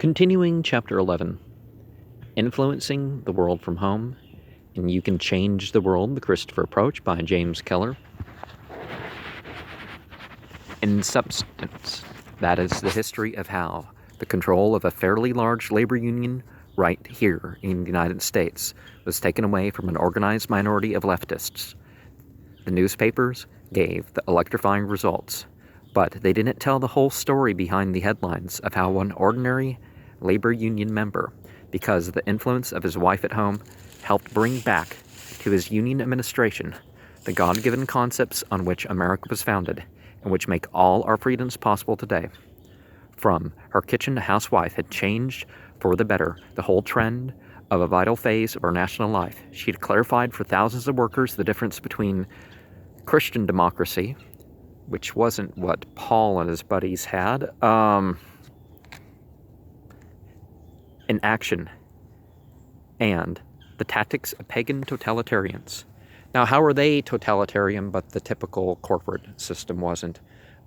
Continuing Chapter 11, Influencing the World from Home, and You Can Change the World, the Christopher Approach by James Keller. In substance, that is the history of how the control of a fairly large labor union right here in the United States was taken away from an organized minority of leftists. The newspapers gave the electrifying results, but they didn't tell the whole story behind the headlines of how one ordinary labor union member, because of the influence of his wife at home, helped bring back to his union administration the God-given concepts on which America was founded and which make all our freedoms possible today. From her kitchen housewife had changed for the better the whole trend of a vital phase of our national life. She had clarified for thousands of workers the difference between Christian democracy, which wasn't what Paul and his buddies had, in action, and the tactics of pagan totalitarians. Now, how are they totalitarian, but the typical corporate system wasn't?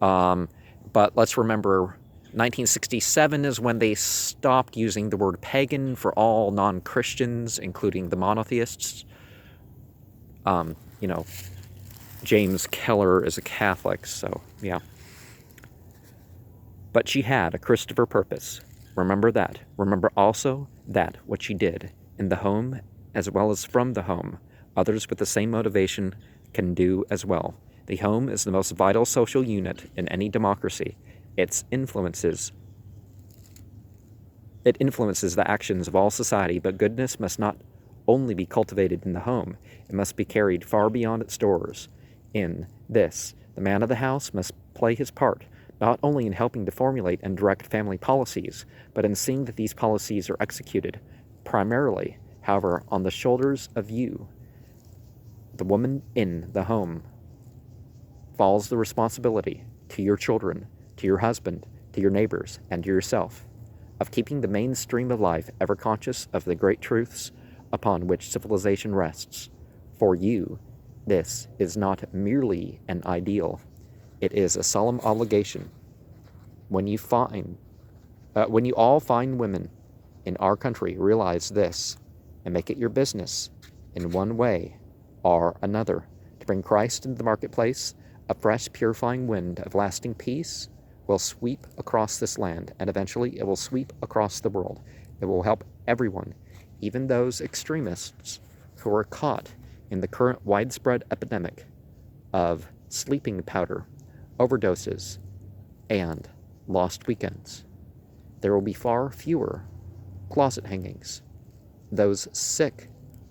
But let's remember, 1967 is when they stopped using the word pagan for all non-Christians, including the monotheists. James Keller is a Catholic, so yeah. But she had a Christopher purpose. Remember that. Remember also that what she did in the home as well as from the home, others with the same motivation can do as well. The home is the most vital social unit in any democracy. It influences the actions of all society, but goodness must not only be cultivated in the home, it must be carried far beyond its doors. In this, the man of the house must play his part, not only in helping to formulate and direct family policies, but in seeing that these policies are executed. Primarily, however, on the shoulders of you, the woman in the home, falls the responsibility to your children, to your husband, to your neighbors, and to yourself, of keeping the mainstream of life ever conscious of the great truths upon which civilization rests. For you, this is not merely an ideal. It is a solemn obligation. When you all fine women in our country realize this and make it your business in one way or another to bring Christ into the marketplace, a fresh purifying wind of lasting peace will sweep across this land, and eventually it will sweep across the world. It will help everyone, even those extremists who are caught in the current widespread epidemic of sleeping powder, overdoses, and lost weekends. There will be far fewer closet hangings. Those sick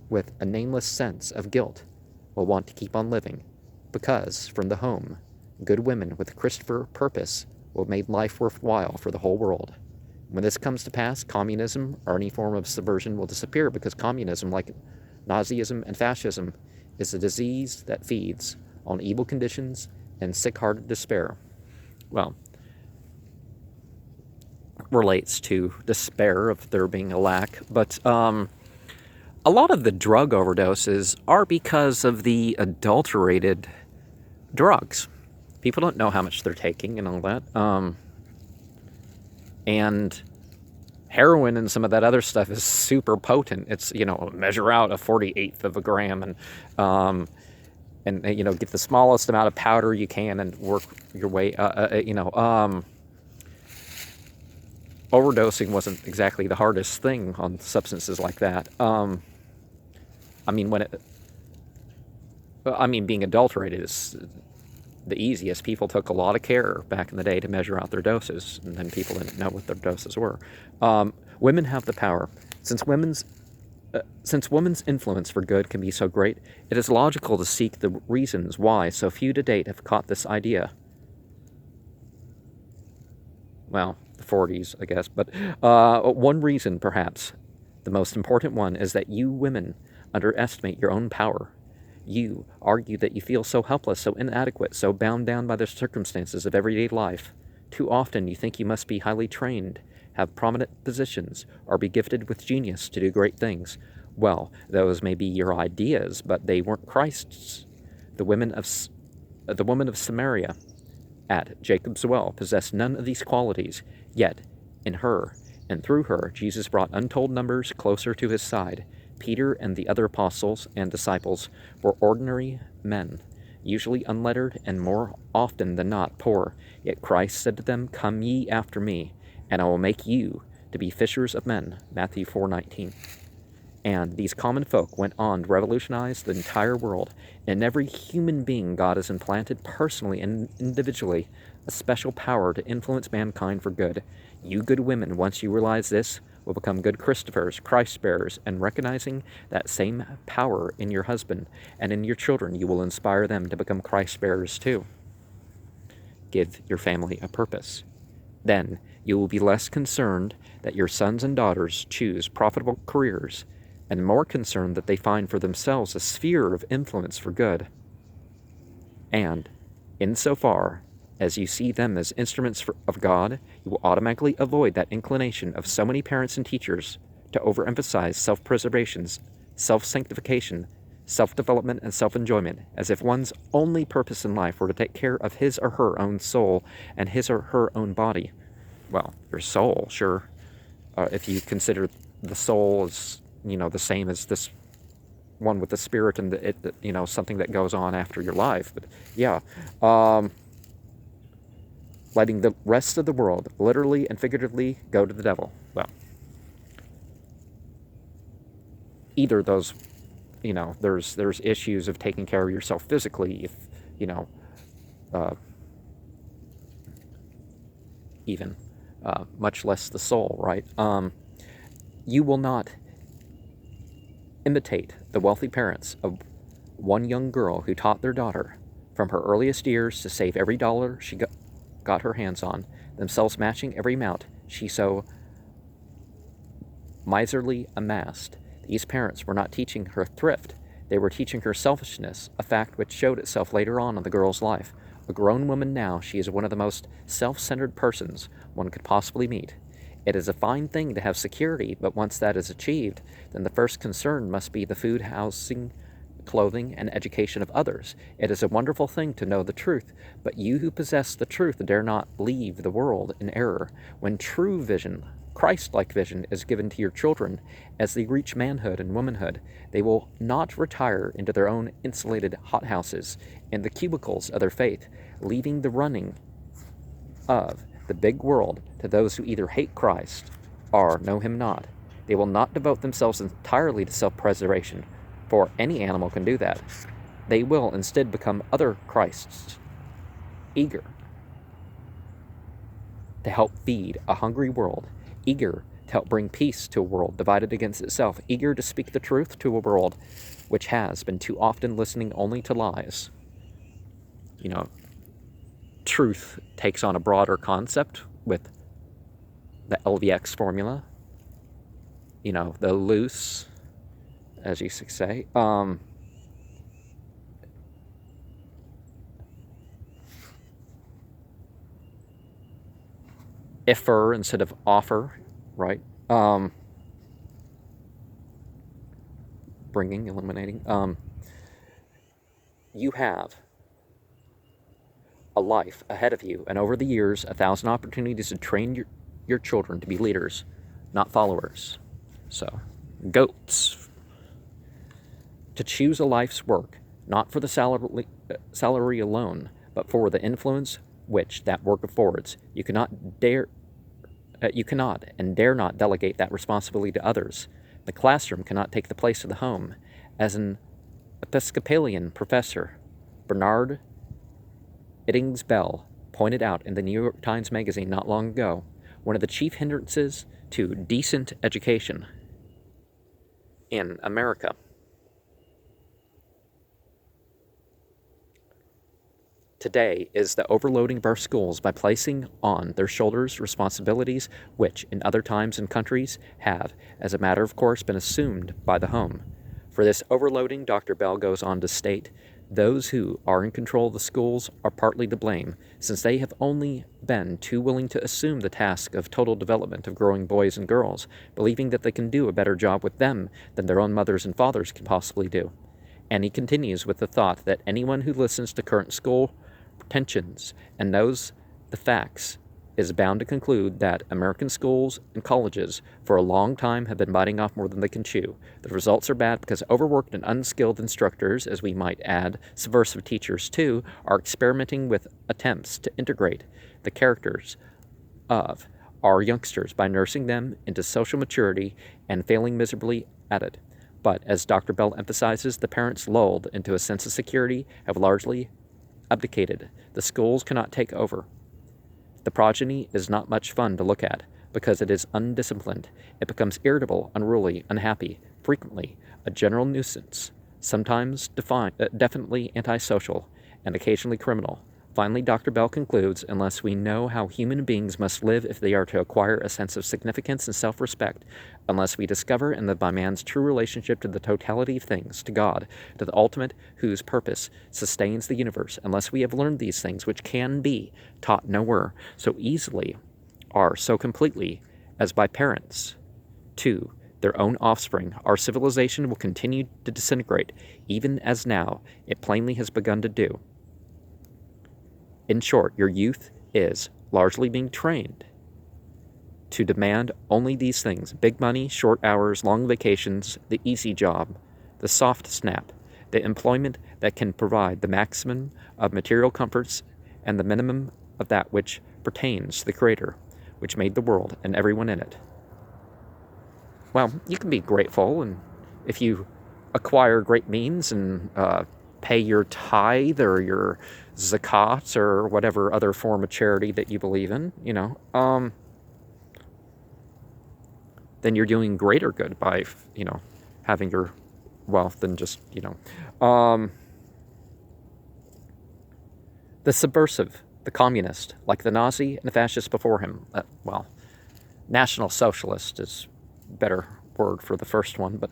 with a nameless sense of guilt will want to keep on living, because from the home, good women with Christopher purpose will make life worthwhile for the whole world. When this comes to pass, communism or any form of subversion will disappear, because communism, like Nazism and fascism, is a disease that feeds on evil conditions and sick-hearted despair. Well, relates to despair of there being a lack, but a lot of the drug overdoses are because of the adulterated drugs. People don't know how much they're taking and all that. And heroin and some of that other stuff is super potent. It's, measure out a 48th of a gram and get the smallest amount of powder you can and work your way, overdosing wasn't exactly the hardest thing on substances like that. Being adulterated is the easiest. People took a lot of care back in the day to measure out their doses, and then people didn't know what their doses were. Women have the power. Since women's influence for good can be so great, it is logical to seek the reasons why so few to date have caught this idea. Well, the 40s, I guess, but one reason, perhaps, the most important one, is that you women underestimate your own power. You argue that you feel so helpless, so inadequate, so bound down by the circumstances of everyday life. Too often you think you must be highly trained, have prominent positions, or be gifted with genius to do great things. Well, those may be your ideas, but they weren't Christ's. The woman of Samaria at Jacob's well possessed none of these qualities, yet in her And through her, Jesus brought untold numbers closer to his side. Peter and the other apostles and disciples were ordinary men, usually unlettered and more often than not poor. Yet Christ said to them, "Come ye after me, and I will make you to be fishers of men." Matthew 4:19. And these common folk went on to revolutionize the entire world. In every human being, God has implanted personally and individually a special power to influence mankind for good. You good women, once you realize this, will become good Christophers, Christ-bearers, and recognizing that same power in your husband and in your children, you will inspire them to become Christ-bearers too. Give your family a purpose. Then you will be less concerned that your sons and daughters choose profitable careers, and more concerned that they find for themselves a sphere of influence for good. And, insofar as you see them as instruments of God, you will automatically avoid that inclination of so many parents and teachers to overemphasize self-preservation, self-sanctification, self-development, and self-enjoyment, as if one's only purpose in life were to take care of his or her own soul and his or her own body. Well, your soul, sure. If you consider the soul as, the same as this one with the spirit and something that goes on after your life. But yeah, letting the rest of the world, literally and figuratively, go to the devil. Well, either those, there's issues of taking care of yourself physically, if, even, much less the soul, right? You will not imitate the wealthy parents of one young girl who taught their daughter from her earliest years to save every dollar she got her hands on, themselves matching every amount she so miserly amassed. These parents were not teaching her thrift, they were teaching her selfishness, a fact which showed itself later on in the girl's life. A grown woman now, she is one of the most self-centered persons one could possibly meet. It is a fine thing to have security, but once that is achieved, then the first concern must be the food, housing, clothing, and education of others. It is a wonderful thing to know the truth, but you who possess the truth dare not leave the world in error. When true vision, Christ-like vision, is given to your children as they reach manhood and womanhood, they will not retire into their own insulated hothouses in the cubicles of their faith, leaving the running of the big world to those who either hate Christ or know him not. They will not devote themselves entirely to self-preservation, for any animal can do that. They will instead become other Christs, eager to help feed a hungry world, eager to help bring peace to a world divided against itself, eager to speak the truth to a world which has been too often listening only to lies. Truth takes on a broader concept with the LVX formula, the loose, as you say, iffer instead of offer, right? Bringing, eliminating. You have a life ahead of you, and over the years, 1,000 opportunities to train your children to be leaders, not followers. So, goats. To choose a life's work, not for the salary alone, but for the influence which that work affords. You cannot and dare not delegate that responsibility to others. The classroom cannot take the place of the home. As an Episcopalian professor, Bernard Iddings Bell, pointed out in the New York Times Magazine not long ago, one of the chief hindrances to decent education in America today is the overloading of our schools by placing on their shoulders responsibilities which, in other times and countries, have, as a matter of course, been assumed by the home. For this overloading, Dr. Bell goes on to state, those who are in control of the schools are partly to blame, since they have only been too willing to assume the task of total development of growing boys and girls, believing that they can do a better job with them than their own mothers and fathers can possibly do. And he continues with the thought that anyone who listens to current school pretensions and knows the facts is bound to conclude that American schools and colleges for a long time have been biting off more than they can chew. The results are bad because overworked and unskilled instructors, as we might add subversive teachers too, are experimenting with attempts to integrate the characters of our youngsters by nursing them into social maturity and failing miserably at it. But, as Dr. Bell emphasizes, the parents, lulled into a sense of security, have largely abdicated. The schools cannot take over. The progeny is not much fun to look at because it is undisciplined. It becomes irritable, unruly, unhappy, frequently a general nuisance, sometimes definitely antisocial, and occasionally criminal. Finally, Dr. Bell concludes, unless we know how human beings must live if they are to acquire a sense of significance and self-respect, unless we discover and live by man's true relationship to the totality of things, to God, to the ultimate whose purpose sustains the universe, unless we have learned these things which can be taught nowhere so easily or so completely as by parents to their own offspring, our civilization will continue to disintegrate, even as now it plainly has begun to do. In short, your youth is largely being trained to demand only these things: big money, short hours, long vacations, the easy job, the soft snap, the employment that can provide the maximum of material comforts and the minimum of that which pertains to the Creator, which made the world and everyone in it. Well, you can be grateful, and if you acquire great means and pay your tithe or your zakat or whatever other form of charity that you believe in, then you're doing greater good by, having your wealth than just, the subversive, the communist, like the Nazi and the fascist before him, National Socialist is a better word for the first one, but,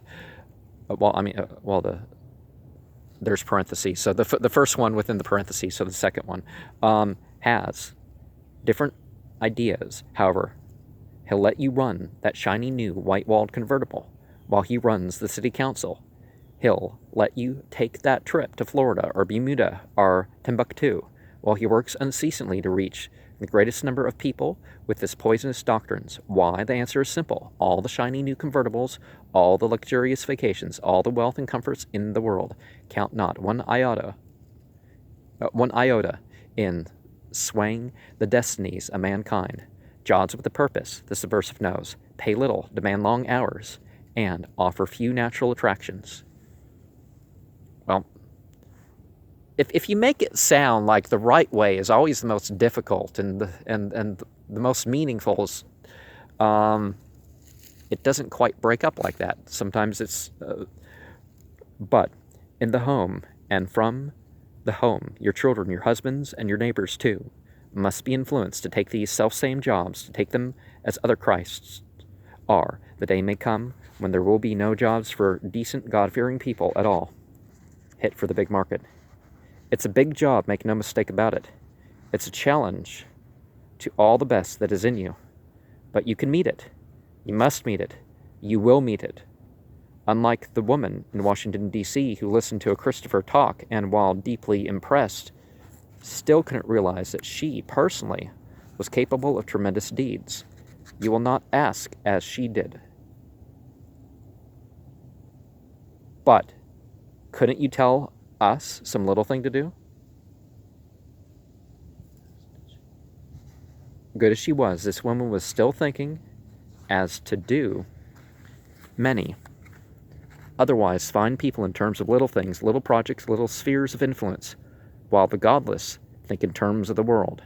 there's parentheses. So the first one within the parentheses, so the second one, has different ideas. However, he'll let you run that shiny new white-walled convertible while he runs the city council. He'll let you take that trip to Florida or Bermuda or Timbuktu while he works unceasingly to reach the greatest number of people with his poisonous doctrines. Why? The answer is simple. All the shiny new convertibles, all the luxurious vacations, all the wealth and comforts in the world count not one iota in swaying the destinies of mankind. Jobs with a purpose, the subversive knows, pay little, demand long hours, and offer few natural attractions. Well, if you make it sound like the right way is always the most difficult and the most meaningful, it doesn't quite break up like that. Sometimes it's, but in the home and from the home, your children, your husbands, and your neighbors too must be influenced to take these self-same jobs, to take them as other Christs are. The day may come when there will be no jobs for decent, God-fearing people at all. Hit for the big market. It's a big job, make no mistake about it. It's a challenge to all the best that is in you. But you can meet it. You must meet it. You will meet it. Unlike the woman in Washington, D.C. who listened to a Christopher talk and, while deeply impressed, still couldn't realize that she, personally, was capable of tremendous deeds. You will not ask as she did. But couldn't you tell us some little thing to do? Good as she was, this woman was still thinking as to do many otherwise fine people in terms of little things, little projects, little spheres of influence, while the godless think in terms of the world.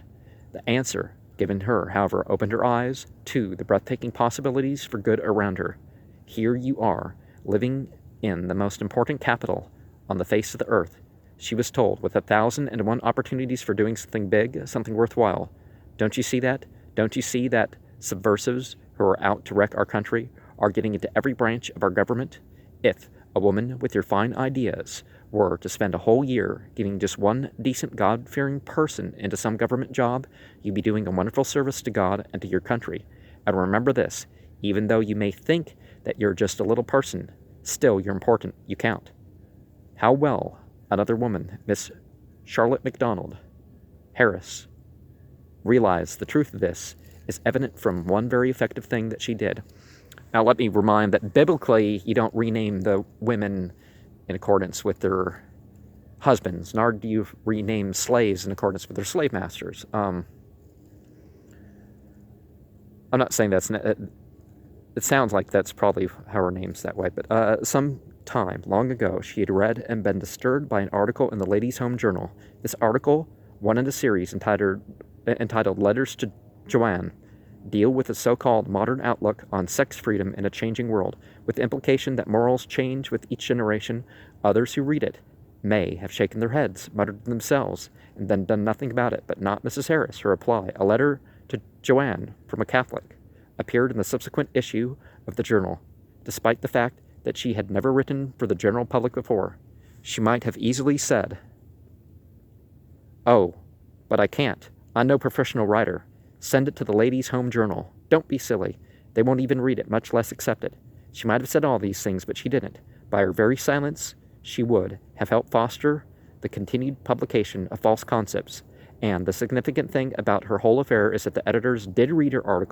The answer given her, however, opened her eyes to the breathtaking possibilities for good around her. Here you are, living in the most important capital on the face of the earth, she was told, with 1,001 opportunities for doing something big, something worthwhile. Don't you see that? Don't you see that subversives who are out to wreck our country are getting into every branch of our government? If a woman with your fine ideas were to spend a whole year giving just one decent, God-fearing person into some government job, you'd be doing a wonderful service to God and to your country. And remember this, even though you may think that you're just a little person, still you're important, you count. How well another woman, Miss Charlotte MacDonald Harris, realize the truth of this is evident from one very effective thing that she did. Now, let me remind that biblically, you don't rename the women in accordance with their husbands, nor do you rename slaves in accordance with their slave masters. I'm not saying that's... It sounds like that's probably how her name's that way, but some time long ago, she had read and been disturbed by an article in the Ladies' Home Journal. This article, one in a series entitled Letters to Joanne, deal with a so-called modern outlook on sex freedom in a changing world, with the implication that morals change with each generation. Others who read it may have shaken their heads, muttered to themselves, and then done nothing about it, but not Mrs. Harris. Her reply, a letter to Joanne from a Catholic, appeared in the subsequent issue of the journal. Despite the fact that she had never written for the general public before, she might have easily said, "Oh, but I can't. I'm no professional writer. Send it to the Ladies' Home Journal. Don't be silly. They won't even read it, much less accept it." She might have said all these things, but she didn't. By her very silence, she would have helped foster the continued publication of false concepts. And the significant thing about her whole affair is that the editors did read her article